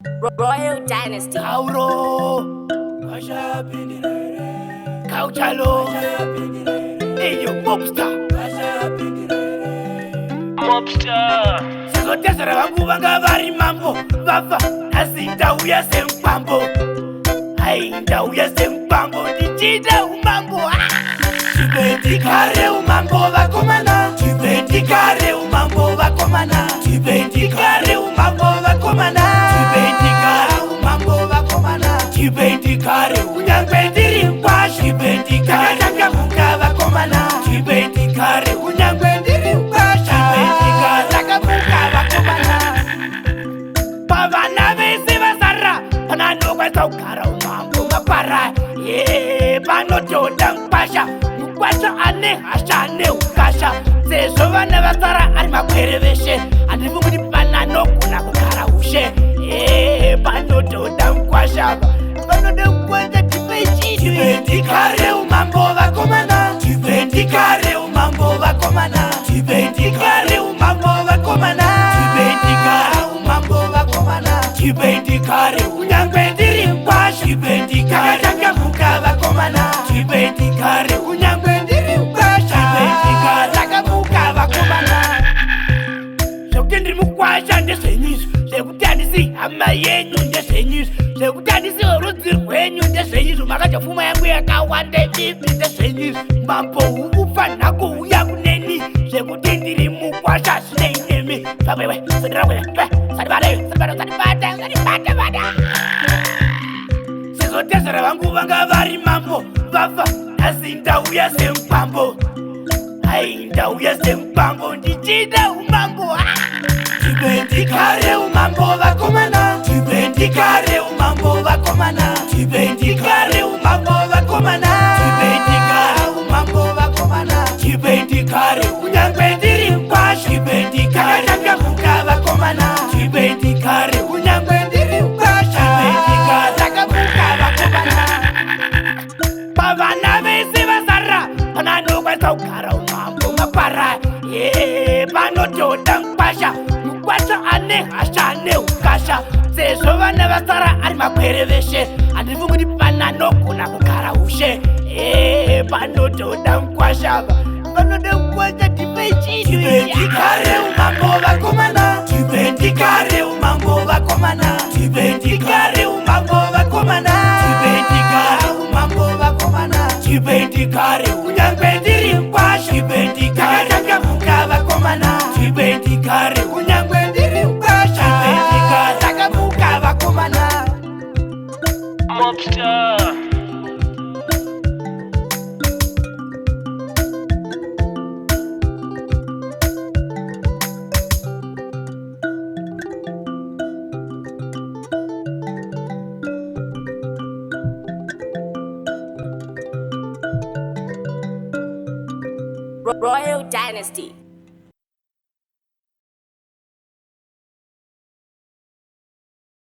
Royal Dynasty. Kauro Kauchalo Eyo Mobster Sikotesera vangu vanga vari mambo vafa asi ndauya semupambo ai ndauya semupambo ndichida umambo Tibendikare umambo vakomana Tibendikare umambo vakomana Tibendikare umambo vakomana Tibendikare umambo vakomana Tibendikare unyangwe ndiri mkwasha Tibendikare takamuka vakomana Tibendikare unyangwe ndiri mkwasha Tibendikare takamuka vakomana Pavana vese vasara pananokwasa kugara umambo mapara panotoda mkwasha mukwasha ane hasha ane ukasha sezvo vana vasara ari makwere veshe handivi kuti pananogona kugara ushe panotoda mkwasha vanoda kukwata Tibendikare umambo vakomana Tibendikare umambo vakomana Tibendikare umambo vakomana Tibendikare umambo vakomana Tibendikare unyangwe ndiri mkwasha Tibendikare takamuka vakomana Tibendikare unyangwe ndiri mkwasha Tibendikare takamuka vakomana Zvekuti ndiri mukwasha ndezvenyizvo zvekuti handisi hama yenyu ndezvenyizvo zvekuti handisi rudzi rwenyu ndezvenyizvo makachofuma yangu yakawanda ipi ndezvenyizvo mambo hukufa nhakouya kuneni zvekuti ndiri mukwasha zvinei nemi sizotezera vangu vanga vari mambo vafa nhasi ndauya semupambo ai ndauya semupambo ndichida umambo Tibendikare umambo vakomana Tibendikare umambo vakomana Tibendikare umambo vakomana Tibendikare umambo vakomana Tibendikare unyangwe ndiri mkwasha Tibendikare takamuka vakomana Tibendikare unyangwe ndiri mkwasha Tibendikare takamuka vakomana Pavana vese vasara pananokwanisa kugara umambo mapara panotoda mkwasha mukwasha ane hasha ane ukasha sezvo vana vasara ari makwere veshe handivi kuti pananogona kugara ushe panotoda mkwasha vanoda kukwata Tibendikare umambo vakomana Tibendikare umambo vakomana Tibendikare umambo vakomana Tibendikare umambo vakomana Tibendikare unyangwe ndiri mkwasha Tibendikare takamuka vakomana Tibendikare unyangwe ndiri mkwasha Tibendikare takamuka vakomana Mobster Royal Dynasty.